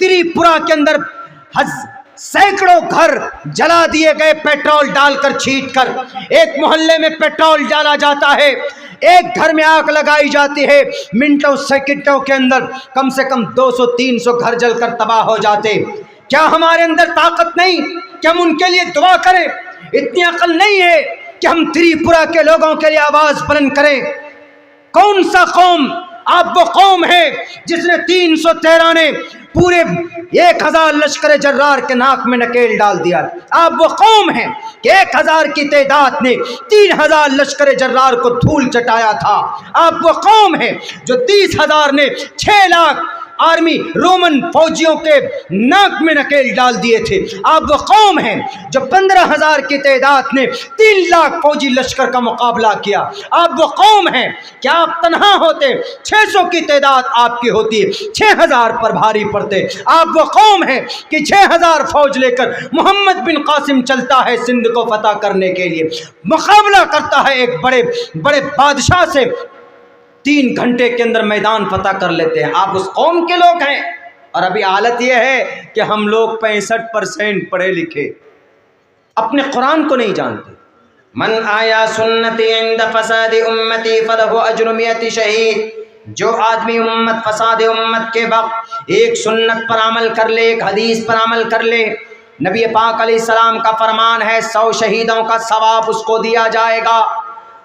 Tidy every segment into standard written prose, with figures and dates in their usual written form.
त्रिपुरा के अंदर सैकड़ों घर जला दिए गए, पेट्रोल डालकर छीट कर। एक मोहल्ले में पेट्रोल डाला जाता है, एक घर में आग लगाई जाती है, मिनटों सेकंडों के अंदर कम से कम 200-300 घर जलकर तबाह हो जाते। क्या हमारे अंदर ताकत नहीं कि हम उनके लिए दुआ करें? इतनी अकल नहीं है कि हम त्रिपुरा के लोगों के लिए आवाज बुलंद करें? कौन सा कौम? आप वो कौम है जिसने 313 ने पूरे 1000 लश्कर जर्रार के नाक में नकेल डाल दिया। आप वो कौम है कि 1000 की तादाद ने 3000 लश्कर जर्रार को धूल चटाया था। आप वो कौम है जो 30,000 ने 6 लाख आर्मी रोमन फौजियों के नाक में नकेल डाल दिए थे। आप वो कौम हैं जो 15,000 की तादाद ने 3 लाख फौजी लश्कर का मुकाबला किया। आप वो कौम हैं कि आप तन्हा होते 600 की तादाद आपकी होती है, 6,000 पर भारी पड़ते। आप वो कौम हैं कि 6,000 फौज लेकर मोहम्मद बिन कासिम चलता है सिंध को फतह करने के लिए, मुकाबला करता है एक बड़े बड़े बादशाह से, 3 घंटे के अंदर मैदान फतह कर लेते हैं। आप उस कौम के लोग हैं। और अभी हालत यह है कि हम लोग 65% पढ़े लिखे अपने कुरान को नहीं जानते। मन आया सुन्नती इंद फसाद उम्मती फलहु अज्रु मियति शहीद। जो आदमी उम्मत फसाद उम्मत के वक्त एक सुन्नत पर अमल कर ले, एक हदीस पर अमल कर ले, नबी पाक अलैहिस्सलाम का फरमान है 100 शहीदों का सवाब उसको दिया जाएगा।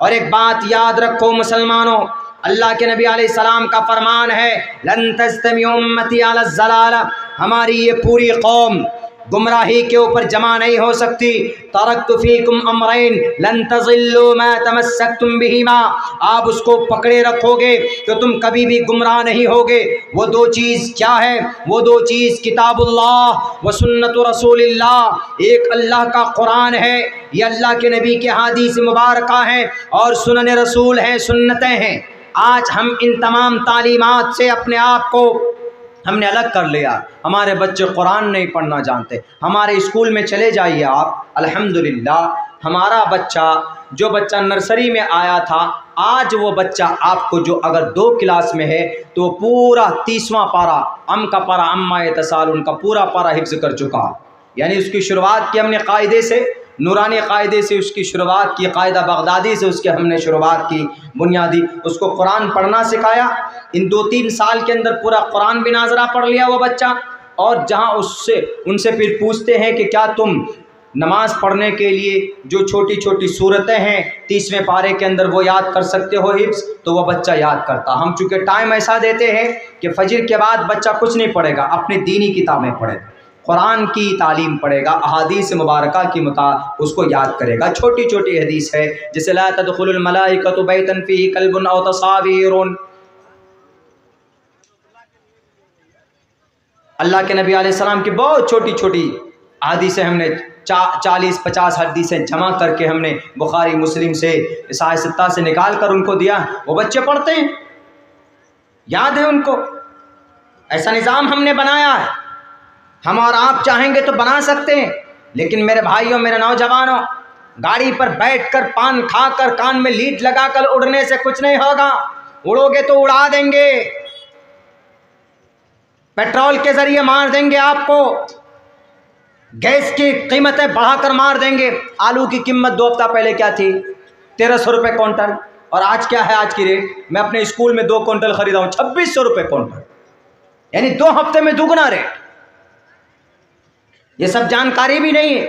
और एक बात याद रखो मुसलमानों, अल्लाह के नबी अलैहिस्सलाम का फरमान है लन तस्तमी उम्मती अला ज़लाला, हमारी ये पूरी कौम गुमराही के ऊपर जमा नहीं हो सकती। तरक्तु फीकुम अमरैन लन तज़िल्लू मा तमस्सक्तुम बिहिमा, आप उसको पकड़े रखोगे तो तुम कभी भी गुमराह नहीं होगे। वो 2 चीज़ क्या है? वो 2 चीज़ किताबुल्लाह व सुन्नतु रसूलिल्लाह। एक अल्लाह का कुरान है, ये अल्लाह के नबी के हदीस मुबारका हैं, और सुनन रसूल हैं, सुन्नतें हैं। आज हम इन तमाम तालीमात से अपने आप को हमने अलग कर लिया। हमारे बच्चे कुरान नहीं पढ़ना जानते। हमारे स्कूल में चले जाइए आप, अल्हम्दुलिल्लाह हमारा बच्चा, जो बच्चा नर्सरी में आया था, आज वो बच्चा आपको जो अगर 2 क्लास में है तो पूरा 30वां पारा, अम का पारा, अम्मा यतसालून का पूरा पारा हिफ्ज़ कर चुका। यानी उसकी शुरुआत की हमने कायदे से, नूरानी कायदे से उसकी शुरुआत की, कायदा बगदादी से उसके हमने शुरुआत की, बुनियादी उसको कुरान पढ़ना सिखाया। इन 2-3 साल के अंदर पूरा कुरान भी नाजरा पढ़ लिया वो बच्चा। और जहाँ उनसे फिर पूछते हैं कि क्या तुम नमाज पढ़ने के लिए जो छोटी छोटी सूरतें हैं 30वें पारे के अंदर वो याद कर सकते हो हिफ्ज़? तो वो बच्चा याद करता। हम चूँकि टाइम ऐसा देते हैं कि फजर के बाद बच्चा कुछ नहीं पढ़ेगा, अपनी दीनी किताबें पढ़ेगा, कुरान की तालीम पढ़ेगा, अहादीस मुबारका की उसको याद करेगा। छोटी छोटी हदीस है जैसे ला तदखुलुल मलाइकतु बैतन फीही कल्बुन औ तसावीरुन। अल्लाह के नबी अलैहिस्सलाम की बहुत छोटी छोटी हदीसें हमने 40-50 हदीसें जमा करके हमने बुखारी मुस्लिम से, साहिह सित्ता से निकाल कर उनको दिया। वो बच्चे पढ़ते हैं, याद है उनको। ऐसा निज़ाम हमने बनाया है। हम और आप चाहेंगे तो बना सकते हैं, लेकिन मेरे भाइयों, मेरे नौजवानों, गाड़ी पर बैठकर पान खाकर कान में लीड लगाकर उड़ने से कुछ नहीं होगा। उड़ोगे तो उड़ा देंगे, पेट्रोल के जरिए मार देंगे आपको, गैस की कीमतें बढ़ाकर मार देंगे। आलू की कीमत 2 हफ्ता पहले क्या थी? 1300 रुपये क्विंटल, और आज क्या है? आज की रेट, मैं अपने स्कूल में 2 क्विंटल खरीदा हूँ 2600 रुपये क्विंटल, यानी 2 हफ्ते में दुगना रेट। ये सब जानकारी भी नहीं है।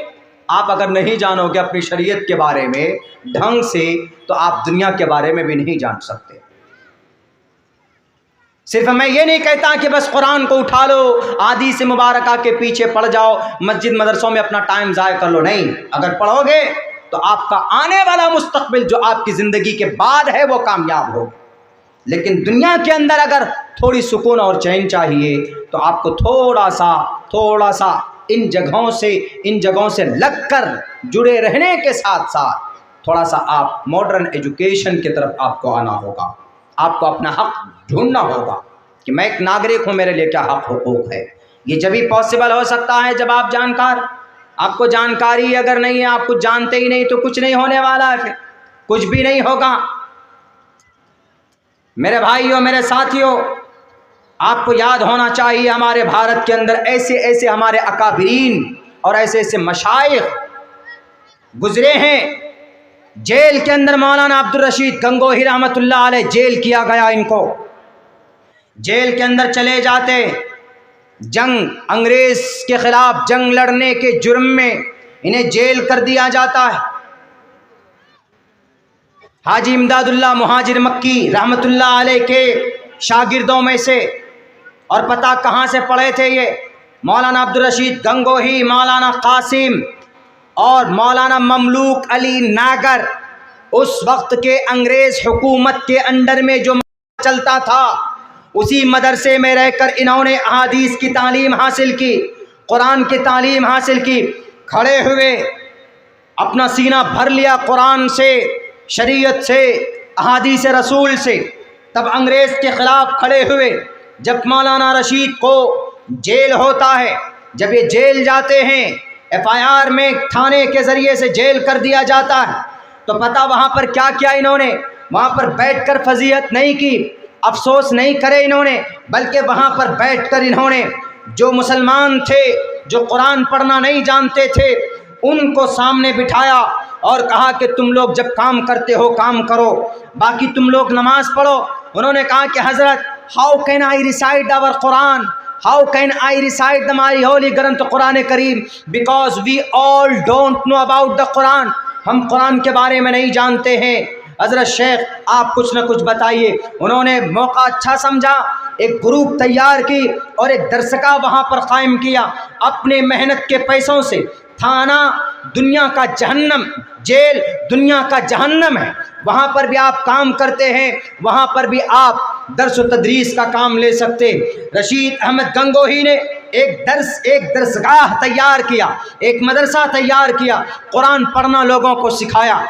आप अगर नहीं जानोगे अपनी शरीयत के बारे में ढंग से, तो आप दुनिया के बारे में भी नहीं जान सकते। सिर्फ मैं ये नहीं कहता कि बस कुरान को उठा लो, हदीस मुबारका के पीछे पड़ जाओ, मस्जिद मदरसों में अपना टाइम ज़ाया कर लो। नहीं, अगर पढ़ोगे तो आपका आने वाला मुस्तकबिल जो आपकी ज़िंदगी के बाद है वो कामयाब होगा। लेकिन दुनिया के अंदर अगर थोड़ी सुकून और चैन चाहिए तो आपको थोड़ा सा इन जगहों से लगकर जुड़े रहने के साथ साथ थोड़ा सा आप मॉडर्न एजुकेशन की तरफ आपको आना होगा। आपको अपना हक ढूंढना होगा कि मैं एक नागरिक हूँ, मेरे लिए क्या हक हुकूक है। ये जब ही पॉसिबल हो सकता है जब आप आपको जानकारी अगर नहीं है, आप कुछ जानते ही नहीं, तो कुछ नहीं होने वाला है, फिर कुछ भी नहीं होगा। मेरे भाइयों, मेरे साथियों, آپ کو یاد ہونا چاہیے ہمارے بھارت کے اندر ایسے ایسے ہمارے اکابرین اور ایسے ایسے مشائخ گزرے ہیں. جیل کے اندر مولانا عبدالرشید گنگوہی رحمۃ اللہ علیہ جیل کیا گیا. ان کو جیل کے اندر چلے جاتے، جنگ انگریز کے خلاف جنگ لڑنے کے جرم میں انہیں جیل کر دیا جاتا ہے. حاجی امداد اللہ مہاجر مکی رحمۃ اللہ علیہ کے شاگردوں میں سے، اور پتہ کہاں سے پڑھے تھے یہ؟ مولانا عبدالرشید گنگوہی، مولانا قاسم اور مولانا مملوک علی ناگر. اس وقت کے انگریز حکومت کے انڈر میں جو چلتا تھا اسی مدرسے میں رہ کر انہوں نے احادیث کی تعلیم حاصل کی، قرآن کی تعلیم حاصل کی. کھڑے ہوئے اپنا سینہ بھر لیا قرآن سے، شریعت سے، احادیث رسول سے. تب انگریز کے خلاف کھڑے ہوئے. جب مولانا رشید کو جیل ہوتا ہے، جب یہ جیل جاتے ہیں، FIR میں تھانے کے ذریعے سے جیل کر دیا جاتا ہے، تو پتہ وہاں پر کیا کیا انہوں نے؟ وہاں پر بیٹھ کر فضیحت نہیں کی، افسوس نہیں کرے انہوں نے، بلکہ وہاں پر بیٹھ کر انہوں نے جو مسلمان تھے، جو قرآن پڑھنا نہیں جانتے تھے، ان کو سامنے بٹھایا اور کہا کہ تم لوگ جب کام کرتے ہو کام کرو، باقی تم لوگ نماز پڑھو. انہوں نے کہا کہ حضرت how can I recite our Quran, how can I recite ہماری holy granth Quran Kareem, because we all don't know about the Quran. ہم قرآن کے بارے میں نہیں جانتے ہیں. حضرت شیخ آپ کچھ نہ کچھ بتائیے. انہوں نے موقع اچھا سمجھا، ایک گروپ تیار کی اور ایک درسگاہ وہاں پر قائم کیا. اپنے محنت کے پیسوں سے. تھانہ دنیا کا جہنم، جیل دنیا کا جہنم ہے، وہاں پر بھی آپ کام کرتے ہیں، وہاں پر بھی آپ درس و تدریس کا کام لے سکتے. رشید احمد گنگوہی نے ایک درسگاہ تیار کیا، ایک مدرسہ تیار کیا، قرآن پڑھنا لوگوں کو سکھایا.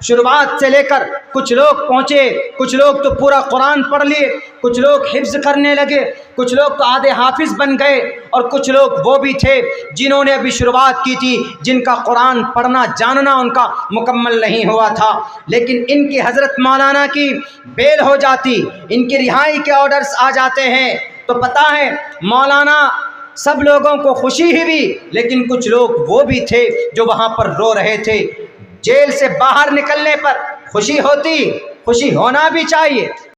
شروعات سے لے کر کچھ لوگ پہنچے، کچھ لوگ تو پورا قرآن پڑھ لیے، کچھ لوگ حفظ کرنے لگے، کچھ لوگ تو آدھے حافظ بن گئے، اور کچھ لوگ وہ بھی تھے جنہوں نے ابھی شروعات کی تھی، جن کا قرآن پڑھنا جاننا ان کا مکمل نہیں ہوا تھا. لیکن ان کی حضرت مولانا کی بیل ہو جاتی، ان کی رہائی کے آرڈرز آ جاتے ہیں، تو پتہ ہے مولانا سب لوگوں کو خوشی ہی ہوئی، لیکن کچھ لوگ وہ بھی تھے جو وہاں پر رو رہے تھے. جیل سے باہر نکلنے پر خوشی ہوتی، خوشی ہونا بھی چاہیے.